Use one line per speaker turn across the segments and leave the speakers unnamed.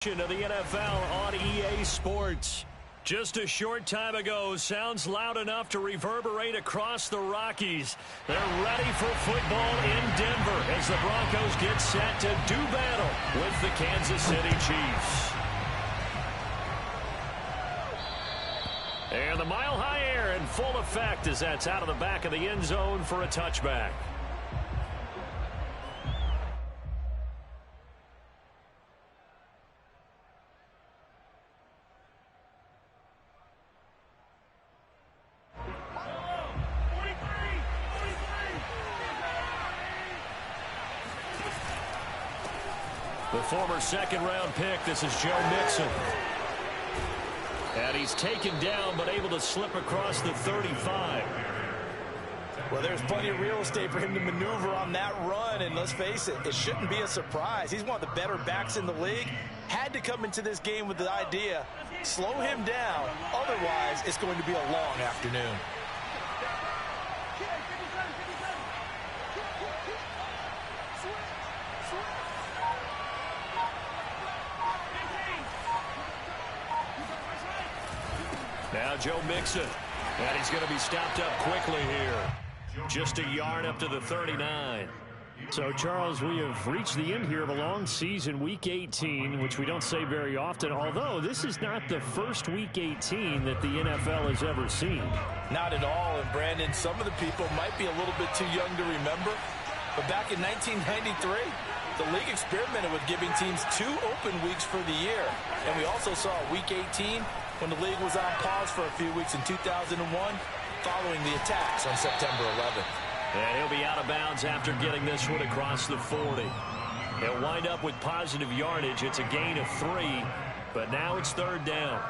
Of the NFL on EA Sports. Just a short time ago, sounds loud enough to reverberate across the Rockies. They're ready for football in Denver as the Broncos get set to do battle with the Kansas City Chiefs. And the mile-high air in full effect as that's out of the back of the end zone for a touchback. The former second-round pick, this is Joe Mixon. And he's taken down, but able to slip across the 35.
Well, there's plenty of real estate for him to maneuver on that run, and let's face it, it shouldn't be a surprise. He's one of the better backs in the league. Had to come into this game with the idea, slow him down, otherwise it's going to be a long afternoon.
Now Joe Mixon, and he's going to be stopped up quickly here. Just a yard up to the 39.
So, Charles, we have reached the end here of a long season, Week 18, which we don't say very often, although this is not the first Week 18 that the NFL has ever seen.
Not at all, and Brandon, some of the people might be a little bit too young to remember, but back in 1993, the league experimented with giving teams 2 open weeks for the year, and we also saw Week 18 when the league was on pause for a few weeks in 2001 following the attacks on September 11th.
And he'll be out of bounds after getting this one across the 40. He'll wind up with positive yardage. It's a gain of 3, but now it's third down.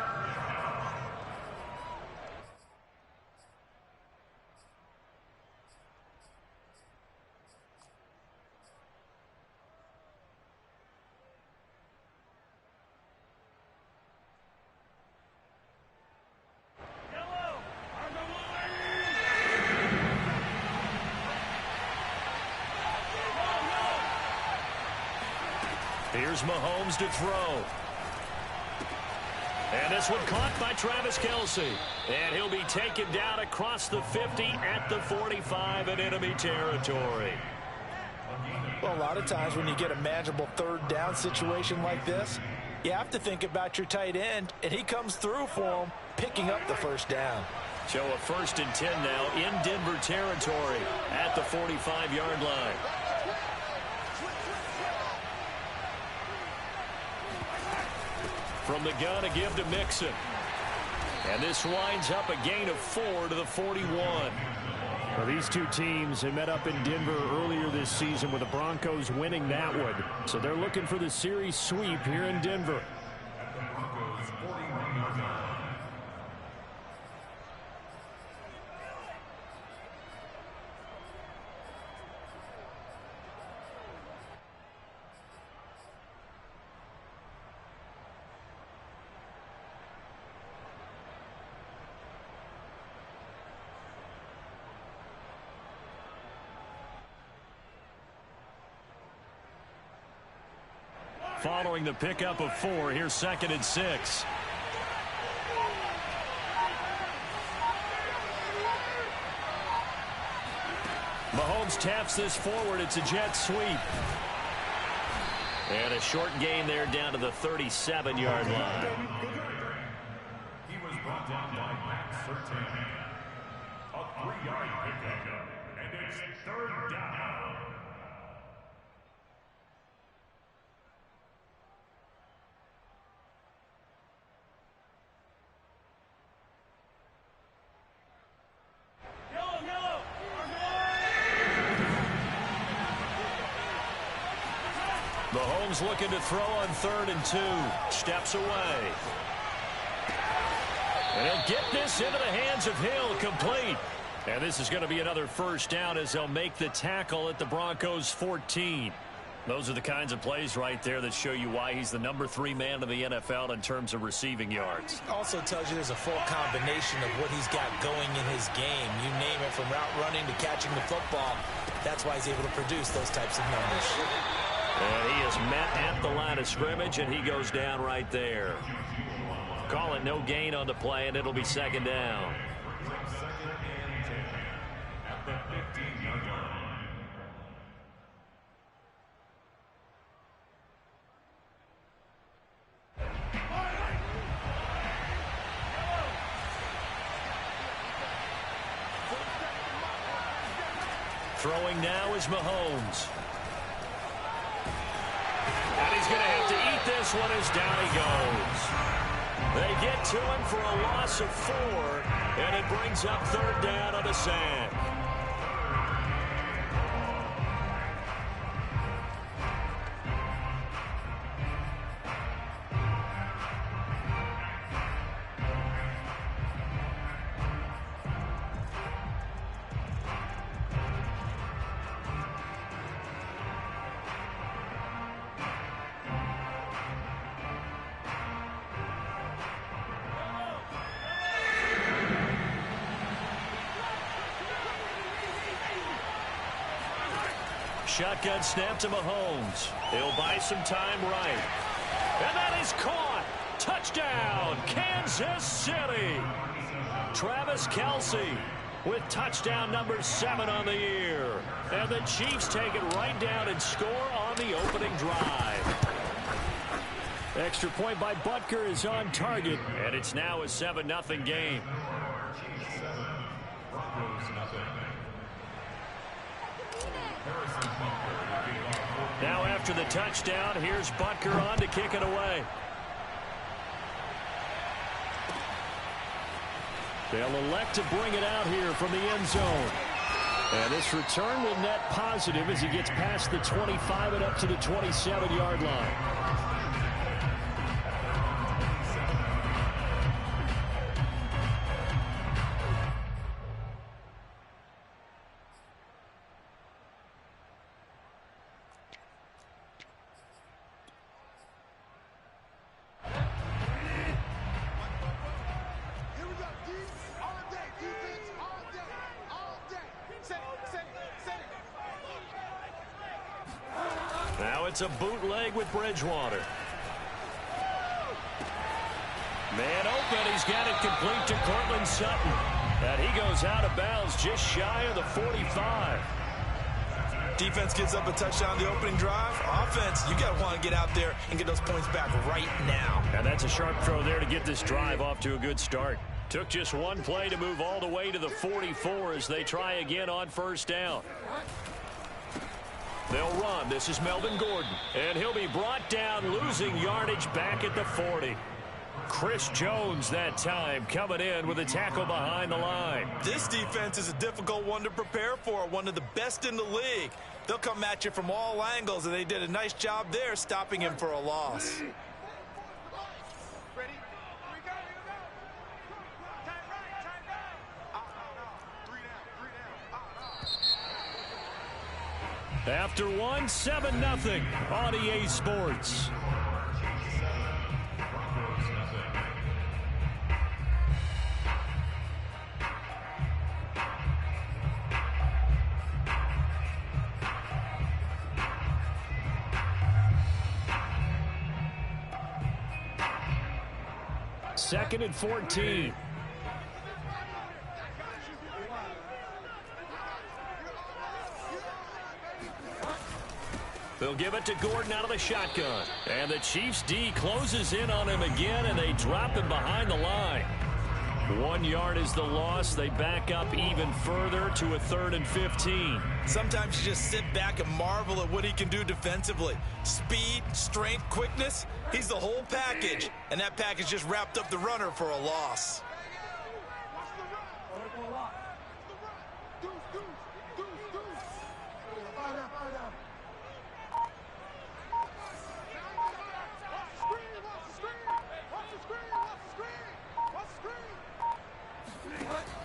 Here's Mahomes to throw. And this one caught by Travis Kelce. And he'll be taken down across the 50 at the 45 in enemy territory.
Well, a lot of times when you get a manageable third down situation like this, you have to think about your tight end, and he comes through for him, picking up the first down.
So a 1st and 10 now in Denver territory at the 45-yard line. From the gun, a give to Mixon. And this winds up a gain of 4 to the 41.
Well, these two teams have met up in Denver earlier this season with the Broncos winning that one. So they're looking for the series sweep here in Denver.
Following the pickup of 4, here's 2nd and 6. Mahomes taps this forward. It's a jet sweep. And a short gain there down to the 37-yard line.
He was brought down by Max Sertan. A 3-yard pickup. And it's third down.
Mahomes looking to throw on 3rd and 2. Steps away. And he'll get this into the hands of Hill, complete. And this is going to be another first down as they'll make the tackle at the Broncos 14. Those are the kinds of plays right there that show you why he's the number 3 man in the NFL in terms of receiving yards.
Also tells you there's a full combination of what he's got going in his game. You name it, from route running to catching the football. That's why he's able to produce those types of numbers.
And he is met at the line of scrimmage, and he goes down right there. Call it no gain on the play, and it'll be second down.
At the 15-yard line.
Throwing now is Mahomes. And he's going to have to eat this one as down he goes. They get to him for a loss of 4, and it brings up third down on a sack. Shotgun snap to Mahomes. He'll buy some time right. And that is caught. Touchdown, Kansas City. Travis Kelce with touchdown number 7 on the year. And the Chiefs take it right down and score on the opening drive. Extra point by Butker is on target. And it's now a 7-0 game. Now after the touchdown, here's Butker on to kick it away. They'll elect to bring it out here from the end zone. And this return will net positive as he gets past the 25 and up to the 27-yard line. Now it's a bootleg with Bridgewater. Man open, he's got it complete to Cortland Sutton. And he goes out of bounds just shy of the 45.
Defense gives up a touchdown the opening drive. Offense, you got to want to get out there and get those points back right now.
And that's a sharp throw there to get this drive off to a good start. Took just one play to move all the way to the 44 as they try again on first down. They'll run. This is Melvin Gordon. And he'll be brought down, losing yardage back at the 40. Chris Jones that time coming in with a tackle behind the line.
This defense is a difficult one to prepare for, one of the best in the league. They'll come at you from all angles, and they did a nice job there stopping him for a loss.
After 7-0 on EA Sports. Second and 14. They'll give it to Gordon out of the shotgun. And the Chiefs D closes in on him again, and they drop him behind the line. 1 yard is the loss. They back up even further to a 3rd and 15.
Sometimes you just sit back and marvel at what he can do defensively. Speed, strength, quickness, he's the whole package. And that package just wrapped up the runner for a loss.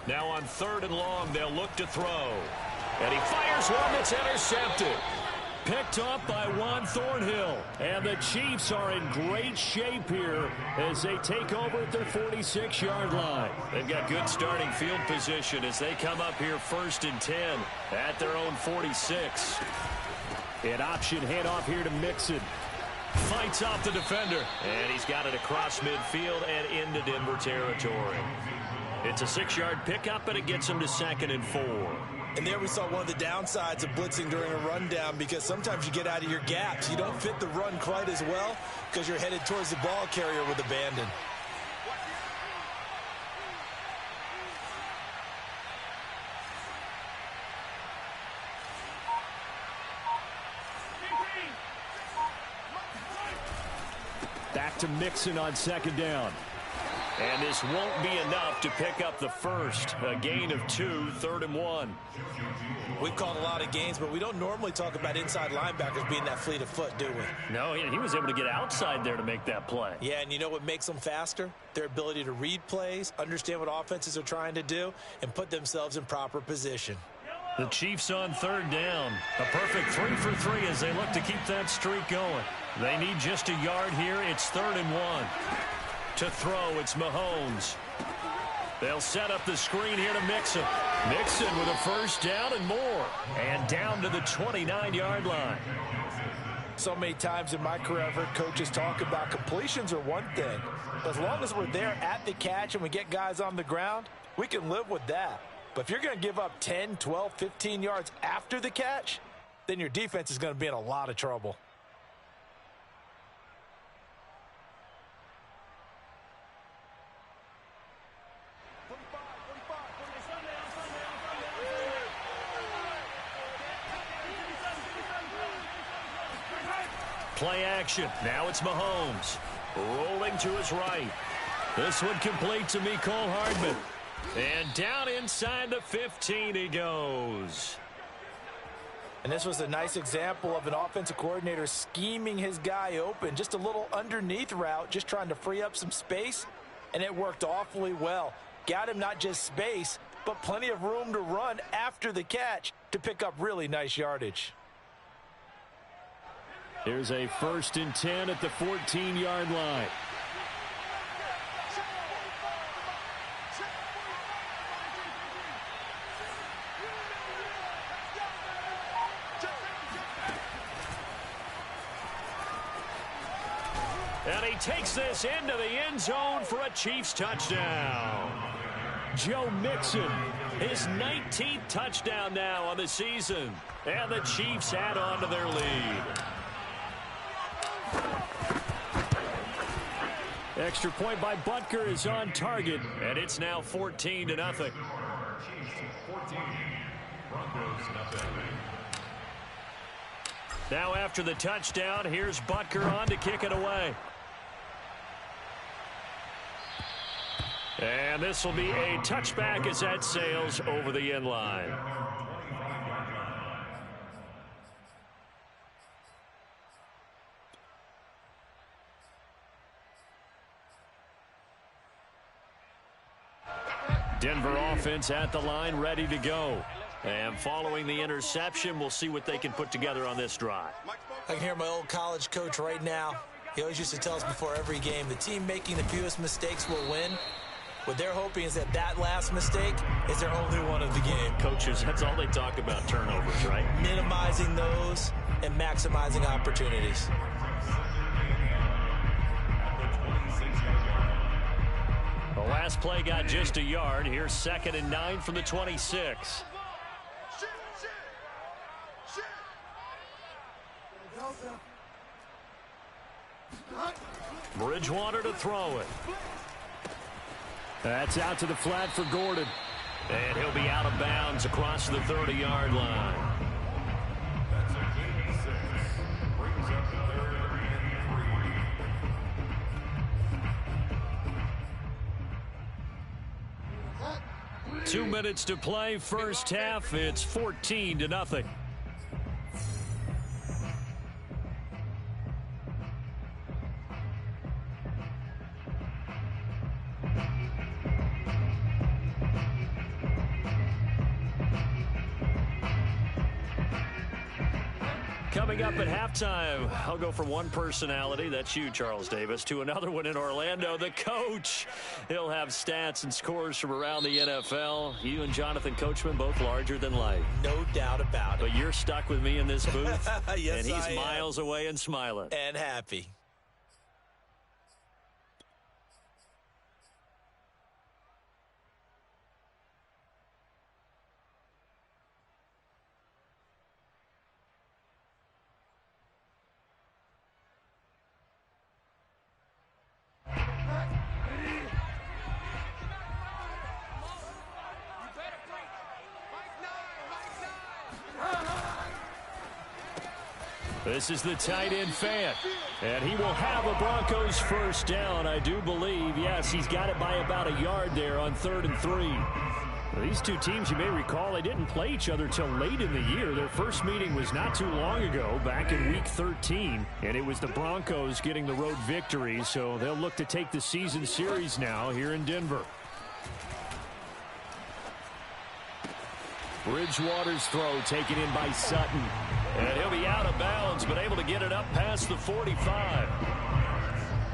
Now on 3rd and long, they'll look to throw. And he fires one that's intercepted. Picked off by Juan Thornhill. And the Chiefs are in great shape here as they take over at their 46-yard line. They've got good starting field position as they come up here 1st and 10 at their own 46.
An option handoff here to Mixon.
Fights off the defender. And he's got it across midfield and into Denver territory. It's a 6-yard pickup, and it gets him to 2nd and 4.
And there we saw one of the downsides of blitzing during a rundown, because sometimes you get out of your gaps. You don't fit the run quite as well because you're headed towards the ball carrier with abandon.
Back to Mixon on 2nd down.
And this won't be enough to pick up the first. A gain of 2, 3rd and 1.
We've called a lot of gains, but we don't normally talk about inside linebackers being that fleet of foot, do we?
No, he was able to get outside there to make that play.
Yeah, and you know what makes them faster? Their ability to read plays, understand what offenses are trying to do, and put themselves in proper position.
The Chiefs on 3rd down. A perfect 3 for 3 as they look to keep that streak going. They need just a yard here. It's 3rd and 1. To throw, it's Mahomes. They'll set up the screen here to Mixon. Mixon with a 1st down and more. And down to the 29-yard line.
So many times in my career, I've heard coaches talk about completions are one thing. But as long as we're there at the catch and we get guys on the ground, we can live with that. But if you're going to give up 10, 12, 15 yards after the catch, then your defense is going to be in a lot of trouble.
Play action. Now it's Mahomes. Rolling to his right. This one complete to Mecole Hardman. And down inside the 15 he goes.
And this was a nice example of an offensive coordinator scheming his guy open. Just a little underneath route, just trying to free up some space. And it worked awfully well. Got him not just space, but plenty of room to run after the catch to pick up really nice yardage.
Here's a 1st and 10 at the 14-yard line.
And he takes this into the end zone for a Chiefs touchdown. Joe Mixon, his 19th touchdown now on the season. And the Chiefs add on to their lead. Extra point by Butker is on target, and it's now 14-0. Now after the touchdown, here's Butker on to kick it away. And this will be a touchback as that sails over the end line. Denver offense at the line, ready to go. And following the interception, we'll see what they can put together on this drive.
I can hear my old college coach right now. He always used to tell us before every game, the team making the fewest mistakes will win. What they're hoping is that that last mistake is their only one of the game.
Coaches, that's all they talk about, turnovers, right?
Minimizing those and maximizing opportunities.
The last play got just a yard. Here's 2nd and 9 from the 26. Bridgewater to throw it.
That's out to the flat for Gordon.
And he'll be out of bounds across the 30-yard line. Two minutes to play, first half. It's 14-0. Coming up at halftime, I'll go from one personality, that's you, Charles Davis, to another one in Orlando, the coach. He'll have stats and scores from around the NFL. You and Jonathan Coachman, both larger than life.
No doubt about it.
But you're stuck with me in this booth,
yes,
and he's miles away and smiling.
And happy.
This is the tight end Fant, and he will have a Broncos first down, I do believe. Yes, he's got it by about a yard there on 3rd and 3. Well, these two teams, you may recall, they didn't play each other till late in the year. Their first meeting was not too long ago, back in Week 13, and it was the Broncos getting the road victory, so they'll look to take the season series now here in Denver. Bridgewater's throw taken in by Sutton. And he'll be out of bounds, but able to get it up past the 45.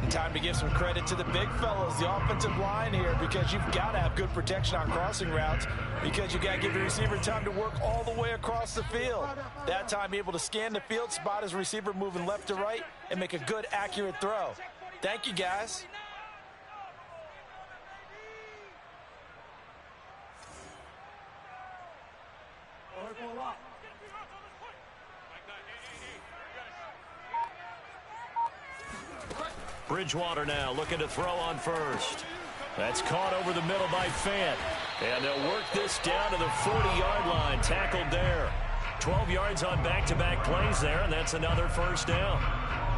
And time to give some credit to the big fellas, the offensive line here, because you've got to have good protection on crossing routes, because you've got to give the receiver time to work all the way across the field. That time, able to scan the field, spot his receiver moving left to right, and make a good, accurate throw. Thank you, guys.
Bridgewater now looking to throw on first. That's caught over the middle by Fant. And they'll work this down to the 40-yard line. Tackled there. 12 yards on back-to-back plays there, and that's another first down.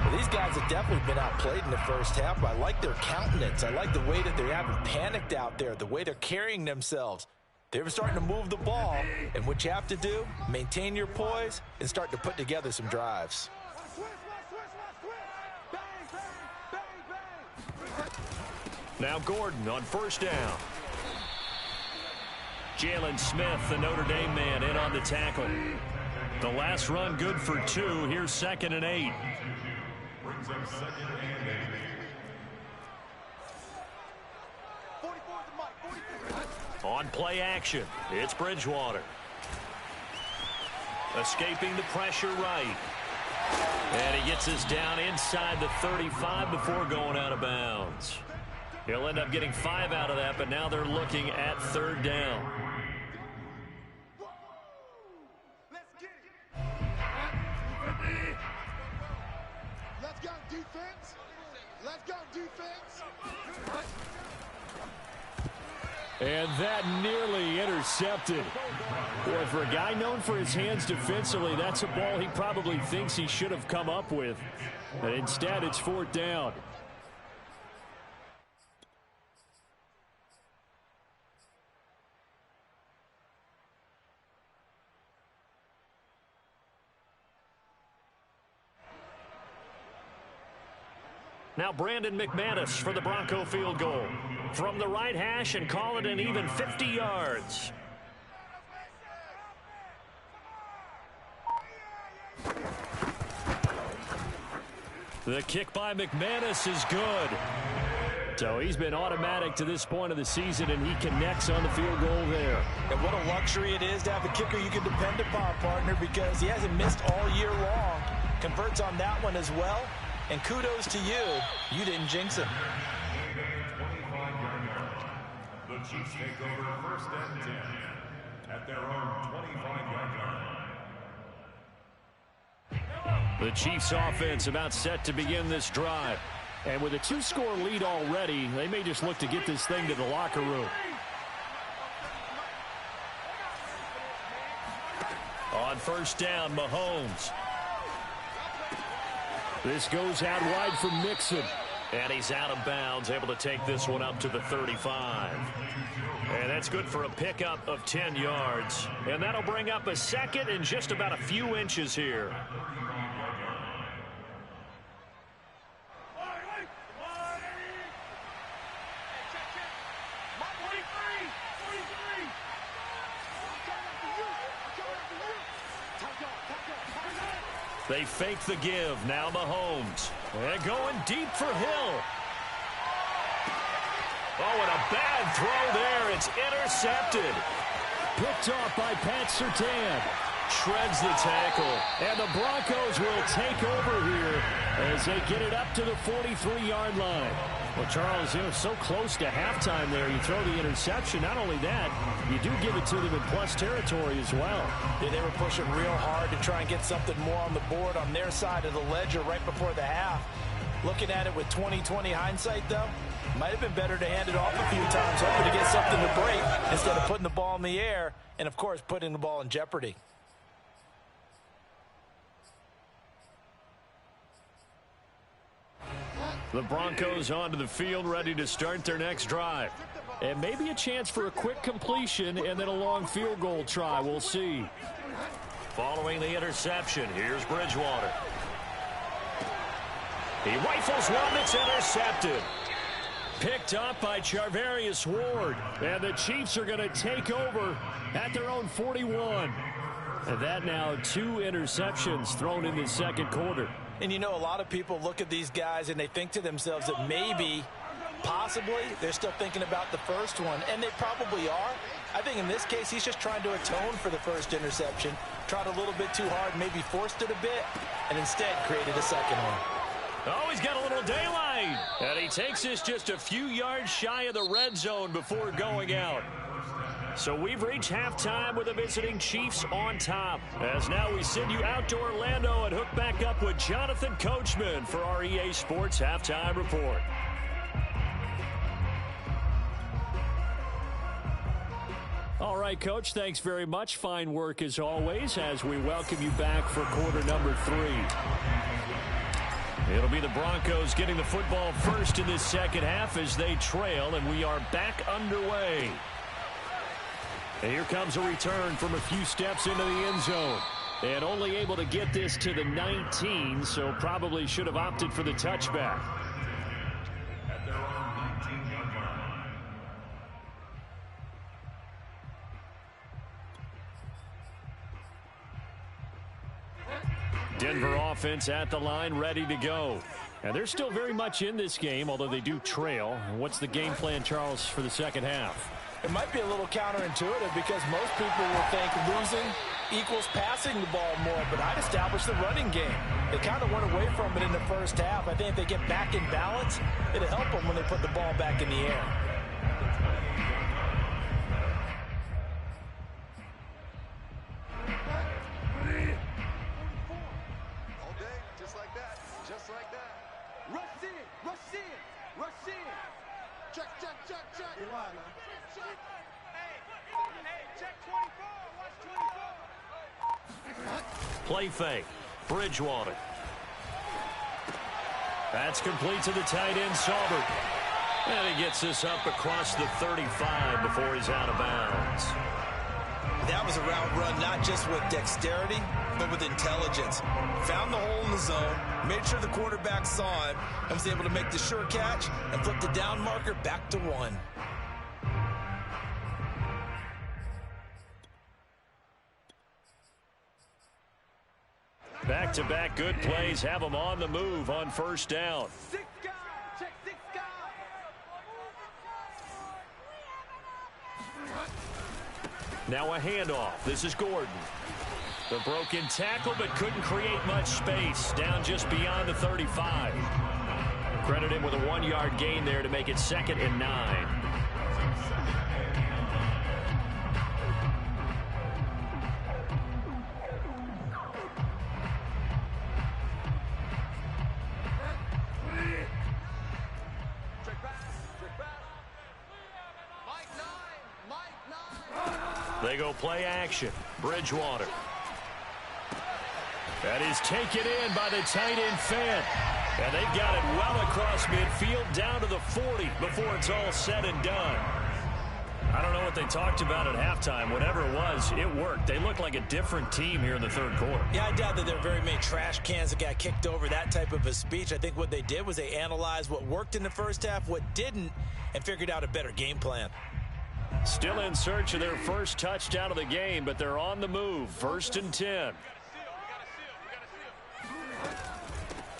Well, these guys have definitely been outplayed in the first half, but I like their countenance. I like the way that they haven't panicked out there, the way they're carrying themselves. They're starting to move the ball, and what you have to do, maintain your poise and start to put together some drives.
Now Gordon on first down. Jalen Smith, the Notre Dame man, in on the tackle. The last run good for 2. Here's 2nd and 8.
Brings up 2nd and 8.
On play action, it's Bridgewater. Escaping the pressure right. And he gets us down inside the 35 before going out of bounds. He'll end up getting 5 out of that, but now they're looking at 3rd down.
Let's go defense. Let's go defense.
And that nearly intercepted. Boy, for a guy known for his hands defensively, that's a ball he probably thinks he should have come up with. But instead, it's 4th down. Now Brandon McManus for the Bronco field goal. From the right hash and call it an even 50 yards. The kick by McManus is good. So he's been automatic to this point of the season, and he connects on the field goal there.
And what a luxury it is to have a kicker you can depend upon, partner, because he hasn't missed all year long. Converts on that one as well. And kudos to you. You didn't jinx him.
25-yard line. The Chiefs take over 1st and 10 at their own 25-yard line.
The Chiefs offense about set to begin this drive. And with a 2-score lead already, they may just look to get this thing to the locker room. On first down, Mahomes. This goes out wide for Mixon. And he's out of bounds, able to take this one up to the 35. And that's good for a pickup of 10 yards. And that'll bring up a 2nd and just about a few inches here. They fake the give. Now Mahomes. And going deep for Hill. Oh, and a bad throw there. It's intercepted.
Picked off by Pat Surtain.
Shreds the tackle.
And the Broncos will take over here as they get it up to the 43-yard line. Well, Charles, so close to halftime there. You throw the interception. Not only that, you do give it to them in plus territory as well.
Yeah, they were pushing real hard to try and get something more on the board on their side of the ledger right before the half. Looking at it with 20/20 hindsight, though, might have been better to hand it off a few times, hoping to get something to break instead of putting the ball in the air and, of course, putting the ball in jeopardy.
The Broncos onto the field, ready to start their next drive.
And maybe a chance for a quick completion and then a long field goal try. We'll see.
Following the interception, here's Bridgewater. He rifles one that's intercepted. Picked up by Charvarius Ward.
And the Chiefs are going to take over at their own 41. And that now 2 interceptions thrown in the second quarter.
And, you know, a lot of people look at these guys and they think to themselves that maybe, possibly, they're still thinking about the first one. And they probably are. I think in this case, he's just trying to atone for the first interception. Tried a little bit too hard, maybe forced it a bit, and instead created a second one.
Oh, he's got a little daylight. And he takes this just a few yards shy of the red zone before going out. So we've reached halftime with the visiting Chiefs on top. As now we send you out to Orlando and hook back up with Jonathan Coachman for our EA Sports Halftime Report.
All right, Coach, thanks very much. Fine work as always as we welcome you back for quarter number 3.
It'll be the Broncos getting the football first in this second half as they trail, and we are back underway.
And here comes a return from a few steps into the end zone. And only able to get this to the 19, so probably should have opted for the touchback.
At their own 19-yard line.
Denver offense at the line, ready to go. And they're still very much in this game, although they do trail. What's the game plan, Charles, for the second half?
It might be a little counterintuitive because most people will think losing equals passing the ball more, but I'd establish the running game. They kind of went away from it in the first half. I think if they get back in balance, it'll help them when they put the ball back in the air.
All day, just like that, just like that. Rush in, rush in, rush in. Check, check, check, check.
Play fake. Bridgewater. That's complete to the tight end, Saubert. And he gets this up across the 35 before he's out of bounds.
That was a route run not just with dexterity, but with intelligence. Found the hole in the zone, made sure the quarterback saw it, and was able to make the sure catch and flip the down marker back to 1.
Back-to-back good plays have them on the move on first down. Now a handoff. This is Gordon. The broken tackle, but couldn't create much space. Down just beyond the 35. Credit him with a 1-yard gain there to make it 2nd and 9. They go play action. Bridgewater. That is taken in by the tight end Fant. And they've got it well across midfield down to the 40 before it's all said and done. I don't know what they talked about at halftime. Whatever it was, it worked. They look like a different team here in the third quarter.
Yeah, I doubt that there are very many trash cans that got kicked over that type of a speech. I think what they did was they analyzed what worked in the first half, what didn't, and figured out a better game plan.
Still in search of their first touchdown of the game, but they're on the move. 1st and 10.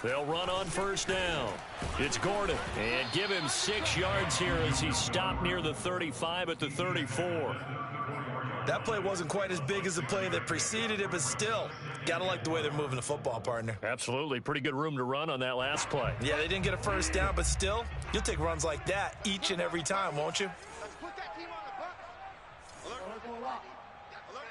They'll run on first down. It's Gordon. And give him 6 yards here as he stopped near the 35 at the 34.
That play wasn't quite as big as the play that preceded it, but still, gotta like the way they're moving the football, partner.
Absolutely. Pretty good room to run on that last play.
Yeah, they didn't get a first down, but still, you'll take runs like that each and every time, won't you?
Let's put that team on the bus. Alert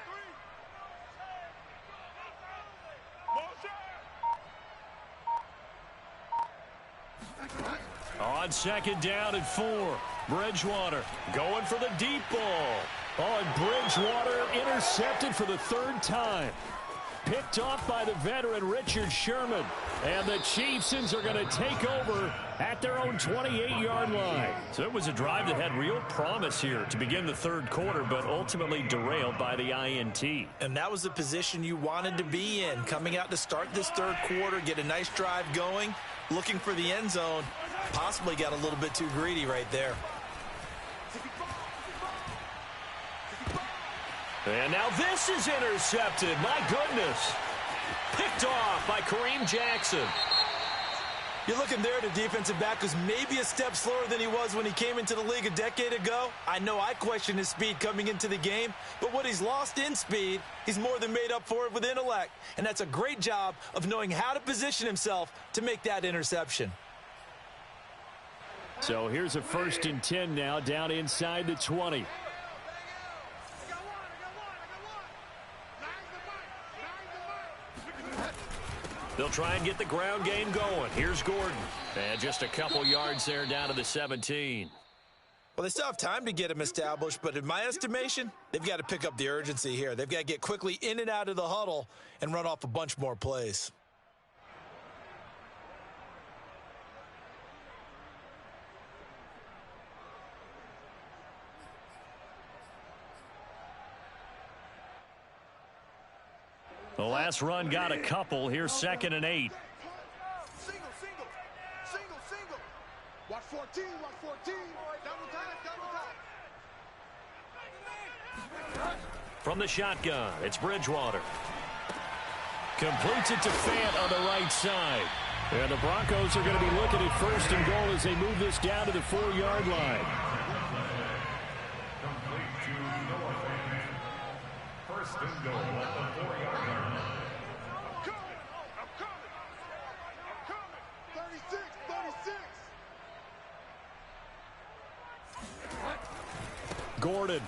3.
On second down and 4. Bridgewater going for the deep ball. Oh, and Bridgewater intercepted for the 3rd time. Picked off by the veteran Richard Sherman. And the Chiefs are going to take over at their own 28-yard line. So it was a drive that had real promise here to begin the 3rd quarter, but ultimately derailed by the INT.
And that was the position you wanted to be in. Coming out to start this 3rd quarter, get a nice drive going, looking for the end zone. Possibly got a little bit too greedy right there.
And now this is intercepted. My goodness. Picked off by Kareem Jackson.
You're looking there at a defensive back who's maybe a step slower than he was when he came into the league a decade ago. I know I questioned his speed coming into the game, but what he's lost in speed, he's more than made up for it with intellect. And that's a great job of knowing how to position himself to make that interception.
So here's a 1st and 10 now, down inside the 20.
They'll try and get the ground game going. Here's Gordon. And just a couple yards there down to the 17.
Well, they still have time to get him established, but in my estimation, they've got to pick up the urgency here. They've got to get quickly in and out of the huddle and run off a bunch more plays.
The last run got a couple. Here's 2nd and 8.
Single. Watch 14, watch 14. Double time.
From the shotgun, it's Bridgewater. Completes it to Fant on the right side.
And the Broncos are going to be looking at 1st and goal as they move this down to the 4-yard line.
First and goal at the 4-yard line.
I'm coming. 36.
Gordon.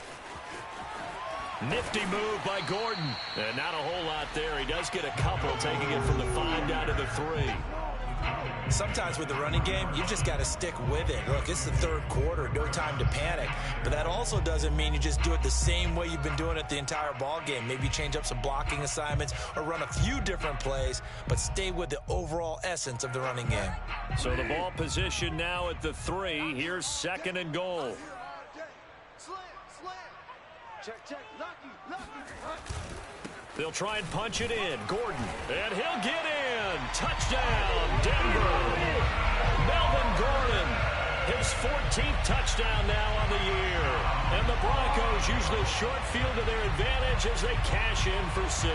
Nifty move by Gordon. And not a whole lot there. He does get a couple, taking it from the 5 down to the 3.
Sometimes with the running game, you just got to stick with it. Look, it's the 3rd quarter, no time to panic. But that also doesn't mean you just do it the same way you've been doing it the entire ball game. Maybe change up some blocking assignments or run a few different plays, but stay with the overall essence of the running game.
So the ball position now at the 3. Here's 2nd and goal.
Slam. Check. Lucky.
They'll try and punch it in. Gordon. And he'll get in. Touchdown, Denver. Melvin Gordon. His 14th touchdown now on the year. And the Broncos use the short field to their advantage as they cash in for 6.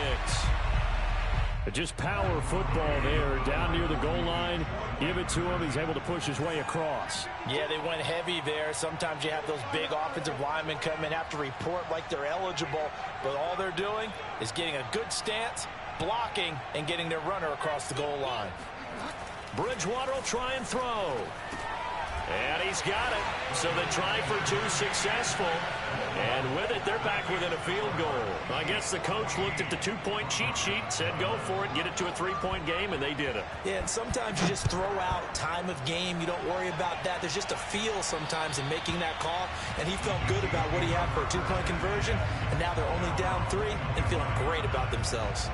Just power football there down near the goal line. Give it to him. He's able to push his way across.
Yeah, they went heavy there. Sometimes you have those big offensive linemen come in, have to report like they're eligible, but all they're doing is getting a good stance, blocking, and getting their runner across the goal line.
Bridgewater will try and throw. And he's got it. So they try for 2, successful. And with it, they're back within a field goal. I guess the coach looked at the 2-point cheat sheet, said go for it, get it to a 3-point game, and they did it.
Yeah, and sometimes you just throw out time of game. You don't worry about that. There's just a feel sometimes in making that call, and he felt good about what he had for a 2-point conversion, and now they're only down 3 and feeling great about themselves.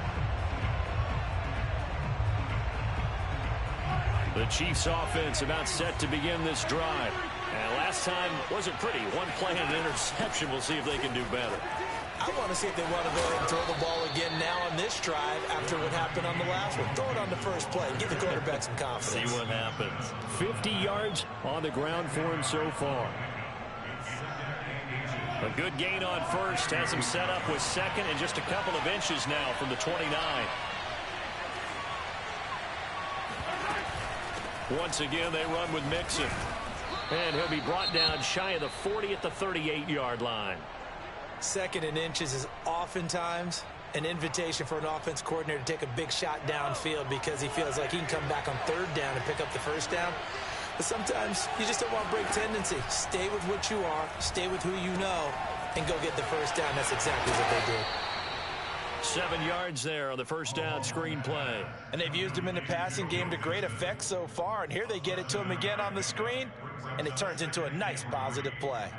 The Chiefs offense about set to begin this drive. And last time wasn't pretty. One play and an interception. We'll see if they can do better.
I want to see if they want to go ahead and throw the ball again now on this drive after what happened on the last one. Throw it on the first play. Give the quarterback some confidence.
See what happens.
50 yards on the ground for him so far.
A good gain on first. Has him set up with second and just a couple of inches now from the 29. Once again, they run with Mixon. And he'll be brought down shy of the 40 at the 38-yard line.
Second and inches is oftentimes an invitation for an offense coordinator to take a big shot downfield because he feels like he can come back on third down and pick up the first down. But sometimes you just don't want to break tendency. Stay with what you are, stay with who you know, and go get the first down. That's exactly what they did.
7 yards there on the first down screen play.
And they've used him in the passing game to great effect so far. And here they get it to him again on the screen, and it turns into a nice positive play.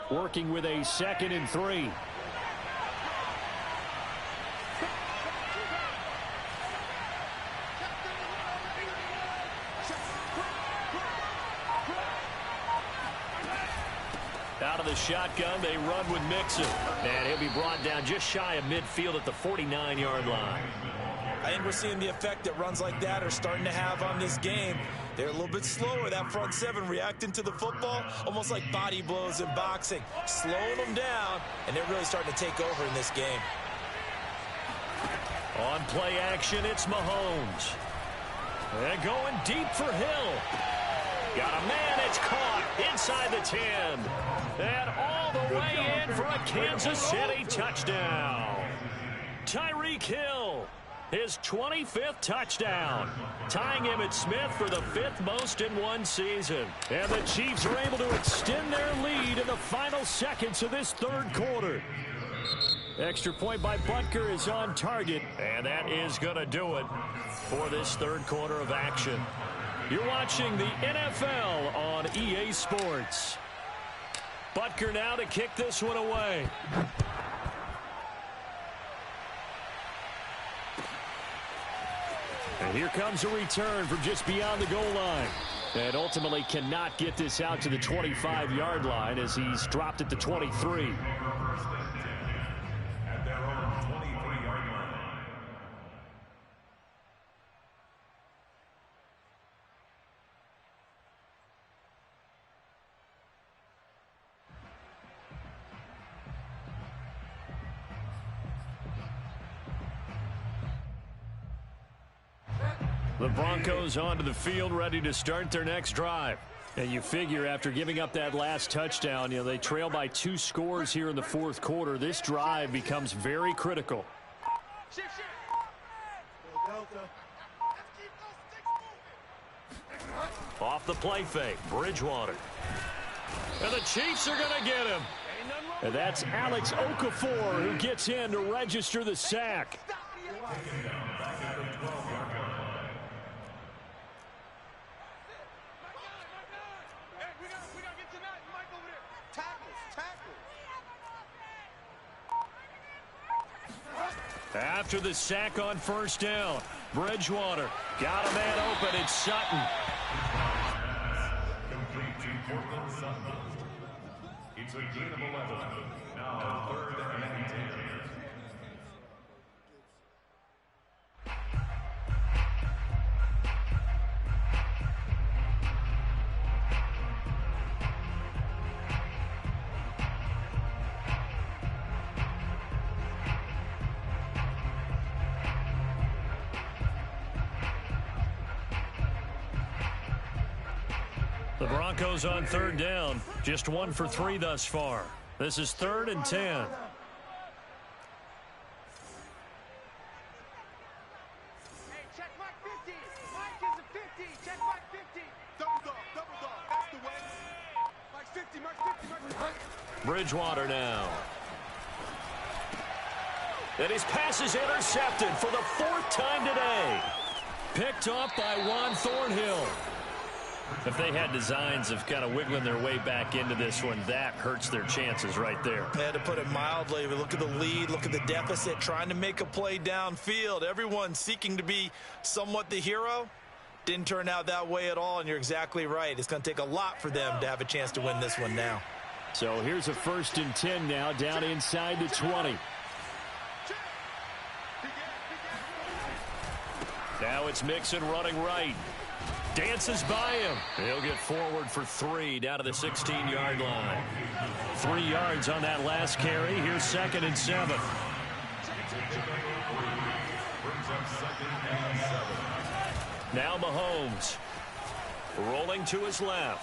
Working with a 2nd and 3.
Out of the shotgun, they run with Mixon. And he'll be brought down just shy of midfield at the 49-yard line.
I think we're seeing the effect that runs like that are starting to have on this game. They're a little bit slower, that front seven, reacting to the football, almost like body blows in boxing, slowing them down, and they're really starting to take over in this game.
On play action, it's Mahomes. And going deep for Hill. Got a man, it's caught inside the 10. And all the way in for a Kansas City touchdown. Tyreek Hill, his 25th touchdown, tying Emmitt Smith for the 5th most in one season. And the Chiefs are able to extend their lead in the final seconds of this third quarter. Extra point by Butker is on target, and that is going to do it for this third quarter of action. You're watching the NFL on EA Sports. Butker now to kick this one away. And here comes a return from just beyond the goal line. And ultimately cannot get this out to the 25-yard line as he's dropped at the 23.
At their own 23-yard line.
The Broncos onto the field, ready to start their next drive. And you figure after giving up that last touchdown, they trail by 2 scores here in the fourth quarter. This drive becomes very critical. Off the play fake, Bridgewater. And the Chiefs are going to get him. And that's Alex Okafor who gets in to register the sack. After the sack on first down, Bridgewater got a man open. It's Sutton.
Complete to Portland Sutton. It's a gain of 11. Now 3rd and 10.
The Broncos on 3rd down, just 1 for 3 thus far. This is 3rd and 10.
Hey, check Mike 50. Mike is a 50. Check Mike 50. Double dog. That's the way. Mike 50, Mike 50.
Bridgewater now. And his pass is intercepted for the 4th time today. Picked off by Juan Thornhill. If they had designs of kind of wiggling their way back into this one, that hurts their chances right there.
I had to put it mildly. Look at the lead, look at the deficit, trying to make a play downfield. Everyone seeking to be somewhat the hero. Didn't turn out that way at all, and you're exactly right. It's going to take a lot for them to have a chance to win this one now.
So here's a 1st and 10 now, down inside the 20.
Now it's Mixon running right. Dances by him. He'll get forward for 3 down to the 16-yard line. 3 yards on that last carry. Here's 2nd and 7. Now Mahomes rolling to his left.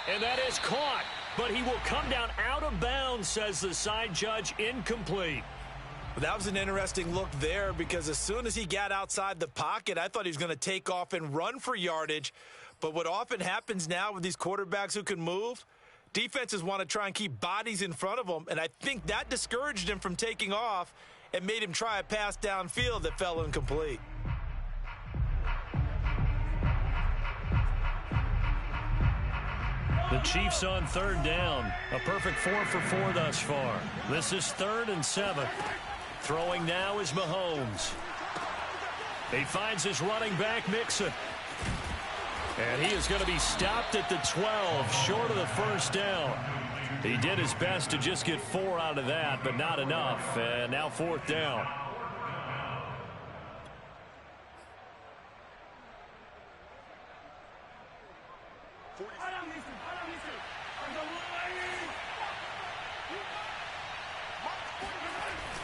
And that is caught. But he will come down out of bounds, says the side judge. Incomplete.
That was an interesting look there because as soon as he got outside the pocket, I thought he was going to take off and run for yardage. But what often happens now with these quarterbacks who can move, defenses want to try and keep bodies in front of them. And I think that discouraged him from taking off and made him try a pass downfield that fell incomplete.
The Chiefs on 3rd down. A perfect 4 for 4 thus far. This is 3rd and 7. Throwing now is Mahomes. He finds his running back, Mixon. And he is going to be stopped at the 12, short of the first down. He did his best to just get 4 out of that, but not enough. And now 4th down.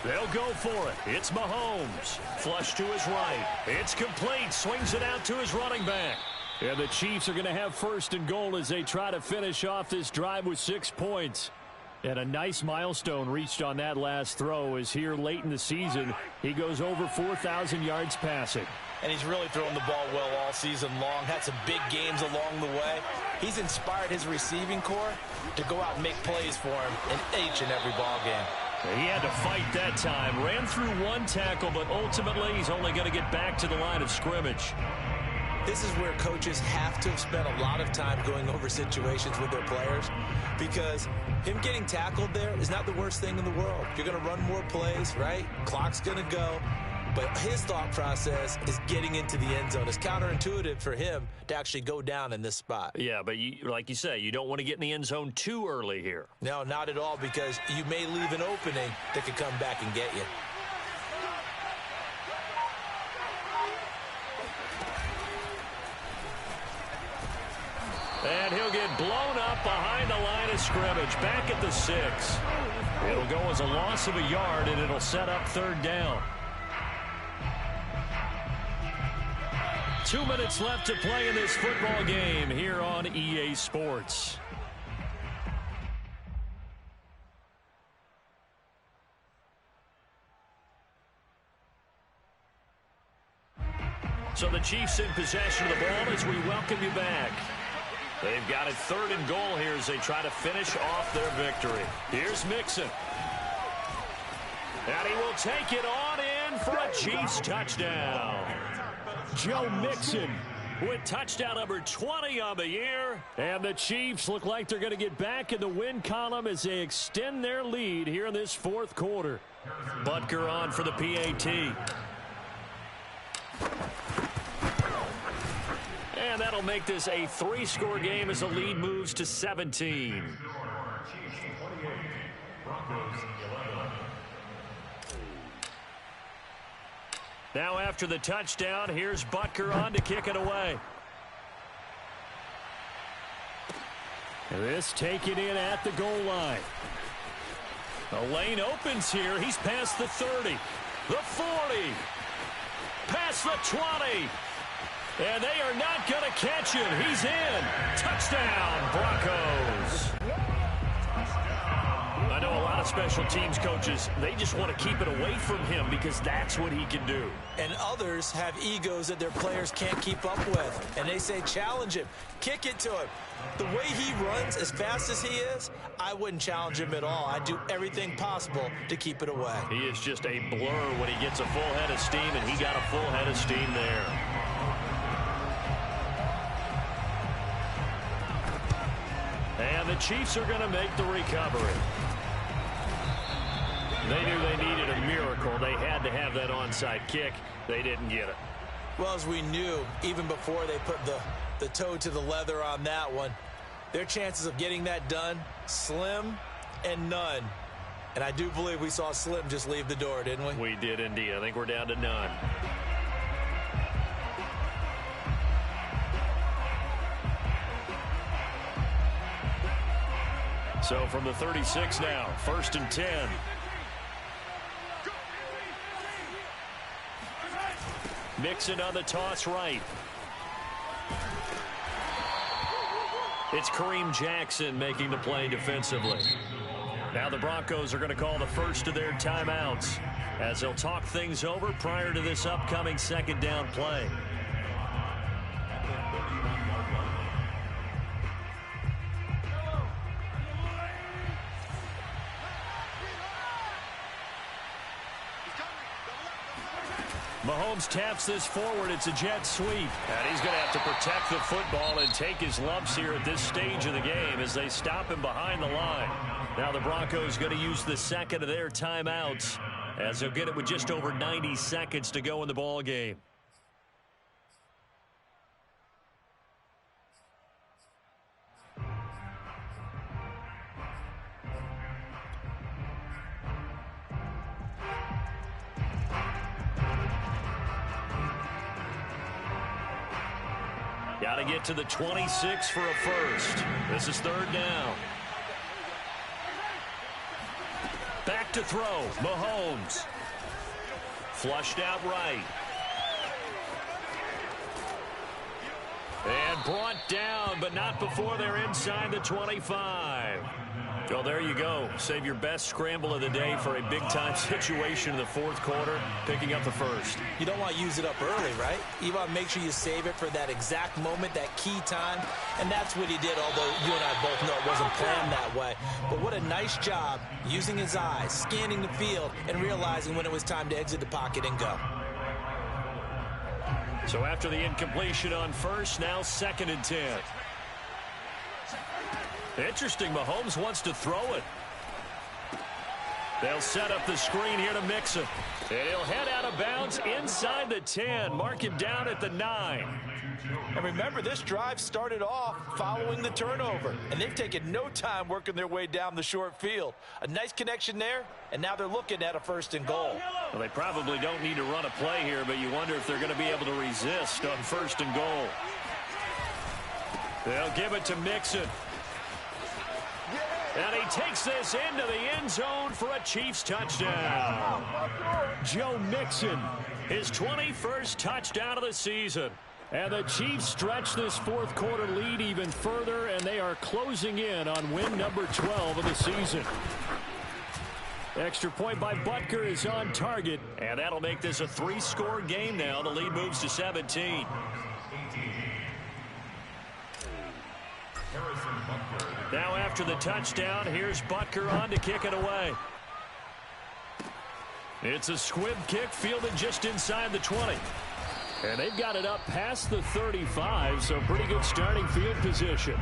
They'll go for it. It's Mahomes. Flush to his right. It's complete. Swings it out to his running back. And the Chiefs are going to have 1st and goal as they try to finish off this drive with 6 points. And a nice milestone reached on that last throw is here late in the season. He goes over 4,000 yards passing.
And he's really thrown the ball well all season long. Had some big games along the way. He's inspired his receiving corps to go out and make plays for him in each and every ball game.
He had to fight that time. Ran through 1 tackle, but ultimately he's only going to get back to the line of scrimmage.
This is where coaches have to have spent a lot of time going over situations with their players because him getting tackled there is not the worst thing in the world. You're going to run more plays, right? Clock's going to go. But his thought process is getting into the end zone. It's counterintuitive for him to actually go down in this spot.
Yeah, but like you say, you don't want to get in the end zone too early here.
No, not at all, because you may leave an opening that could come back and get you.
And he'll get blown up behind the line of scrimmage, back at the 6. It'll go as a loss of a yard, and it'll set up 3rd down. 2 minutes left to play in this football game here on EA Sports. So the Chiefs in possession of the ball as we welcome you back. They've got it 3rd and goal here as they try to finish off their victory. Here's Mixon. And he will take it on in for a Chiefs touchdown. Joe Mixon with touchdown number 20 on the year. And the Chiefs look like they're going to get back in the win column as they extend their lead here in this 4th quarter. Butker on for the PAT. And that'll make this a 3-score game as the lead moves to 17. Now after the touchdown, here's Butker on to kick it away. This taken in at the goal line. The lane opens here. He's past the 30, the 40, past the 20. And they are not going to catch him. He's in. Touchdown, Broncos. I know a lot of special teams coaches, they just want to keep it away from him because that's what he can do.
And others have egos that their players can't keep up with. And they say, challenge him. Kick it to him. The way he runs as fast as he is, I wouldn't challenge him at all. I'd do everything possible to keep it away.
He is just a blur when he gets a full head of steam, and he got a full head of steam there. And the Chiefs are going to make the recovery. They knew they needed a miracle. They had to have that onside kick. They didn't get it.
Well, as we knew, even before they put the toe to the leather on that one, their chances of getting that done, slim and none. And I do believe we saw Slim just leave the door, didn't we?
We did indeed. I think we're down to none. So from the 36 now, 1st and 10. Mixon on the toss right. It's Kareem Jackson making the play defensively. Now the Broncos are going to call the first of their timeouts as they'll talk things over prior to this upcoming second down play. Mahomes taps this forward. It's a jet sweep. And he's going to have to protect the football and take his lumps here at this stage of the game as they stop him behind the line. Now the Broncos going to use the second of their timeouts as they'll get it with just over 90 seconds to go in the ball game. Got to get to the 26 for a first. This is 3rd down. Back to throw. Mahomes. Flushed out right. And brought down, but not before they're inside the 25. Well, there you go. Save your best scramble of the day for a big-time situation in the 4th quarter, picking up the first.
You don't want to use it up early, right? You want to make sure you save it for that exact moment, that key time, and that's what he did, although you and I both know it wasn't planned that way. But what a nice job using his eyes, scanning the field, and realizing when it was time to exit the pocket and go.
So after the incompletion on first, now 2nd and 10. Interesting, Mahomes wants to throw it. They'll set up the screen here to Mixon. And he'll head out of bounds inside the 10. Mark him down at the 9.
And remember, this drive started off following the turnover. And they've taken no time working their way down the short field. A nice connection there, and now they're looking at a 1st and goal.
Well, they probably don't need to run a play here, but you wonder if they're going to be able to resist on 1st and goal. They'll give it to Mixon. And he takes this into the end zone for a Chiefs touchdown. Joe Mixon, his 21st touchdown of the season. And the Chiefs stretch this 4th quarter lead even further, and they are closing in on win number 12 of the season. Extra point by Butker is on target, and that'll make this a 3-score game now. The lead moves to 17. Now after the touchdown, here's Butker on to kick it away. It's a squib kick fielded just inside the 20. And they've got it up past the 35, so pretty good starting field position.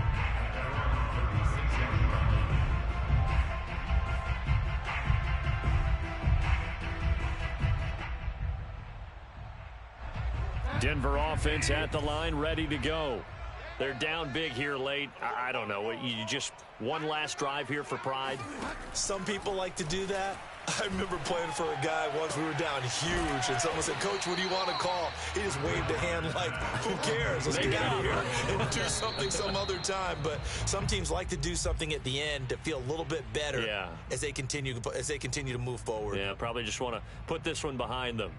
Denver offense at the line, ready to go. They're down big here late. I don't know. You just one last drive here for pride?
Some people like to do that. I remember playing for a guy once. We were down huge, and someone said, "Coach, what do you want to call?" He just waved a hand like, "Who cares? Let's get out of here and do something some other time." But some teams like to do something at the end to feel a little bit better as they continue to move forward.
Yeah, probably just want to put this one behind them.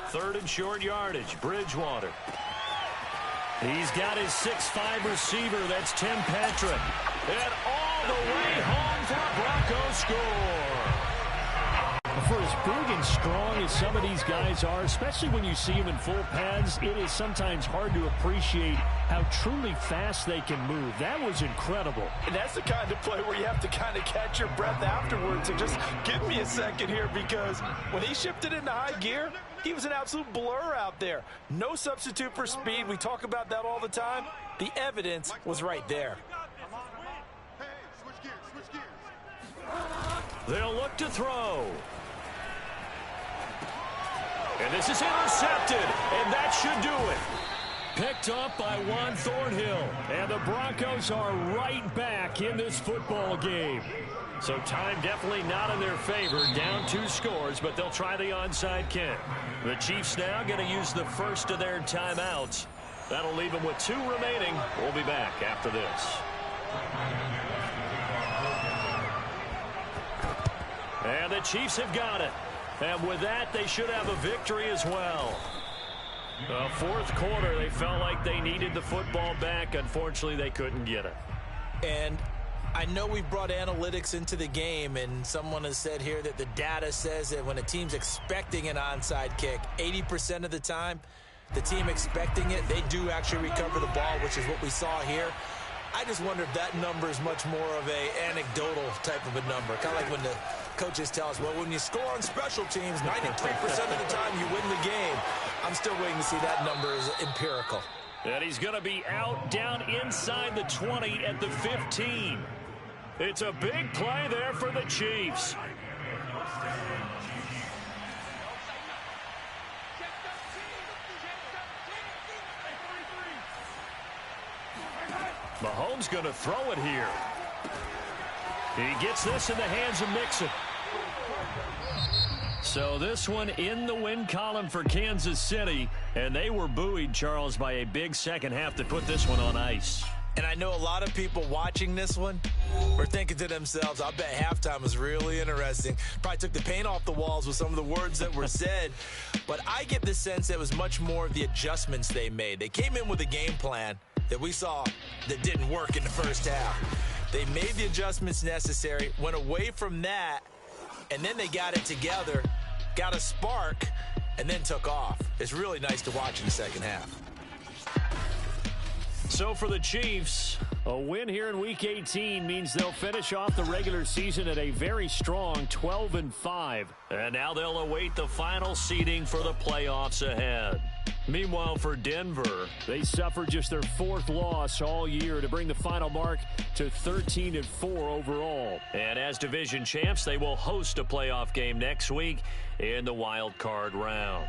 Third and short yardage, Bridgewater. He's got his 6'5" receiver, that's Tim Patrick. And all the way home for a Broncos score. For as big and strong as some of these guys are, especially when you see them in full pads, it is sometimes hard to appreciate
how truly fast they can move. That was incredible.
And that's the kind of play where you have to kind of catch your breath afterwards and just give me a second here, because when he shifted into high gear, he was an absolute blur out there. No substitute for speed. We talk about that all the time. The evidence was right there.
Hey, switch gears.
They'll look to throw. And this is intercepted, and that should do it. Picked up by Juan Thornhill. And the Broncos are right back in this football game. So time definitely not in their favor. Down 2 scores, but they'll try the onside kick. The Chiefs now going to use the first of their timeouts. That'll leave them with 2 remaining. We'll be back after this. And the Chiefs have got it. And with that, they should have a victory as well. The fourth quarter, they felt like they needed the football back. Unfortunately, they couldn't get it.
And I know we brought analytics into the game, and someone has said here that the data says that when a team's expecting an onside kick, 80% of the time, the team expecting it, they do actually recover the ball, which is what we saw here. I just wonder if that number is much more of a anecdotal type of a number. Kind of like when the coaches tell us, well, when you score on special teams, 93% of the time you win the game. I'm still waiting to see that number is empirical.
And he's going to be out down inside the 20 at the 15. It's a big play there for the Chiefs. Mahomes going to throw it here. He gets this in the hands of Mixon. So this one in the win column for Kansas City, and they were buoyed, Charles, by a big second half to put this one on ice.
And I know a lot of people watching this one were thinking to themselves, I bet halftime was really interesting. Probably took the paint off the walls with some of the words that were said. But I get the sense that it was much more of the adjustments they made. They came in with a game plan that we saw that didn't work in the first half. They made the adjustments necessary, went away from that, and then they got it together, got a spark, and then took off. It's really nice to watch in the second half.
So for the Chiefs, a win here in Week 18 means they'll finish off the regular season at a very strong 12-5.
And now they'll await the final seeding for the playoffs ahead. Meanwhile, for Denver,
they suffered just their 4th loss all year to bring the final mark to 13-4 overall.
And as division champs, they will host a playoff game next week in the wild card round.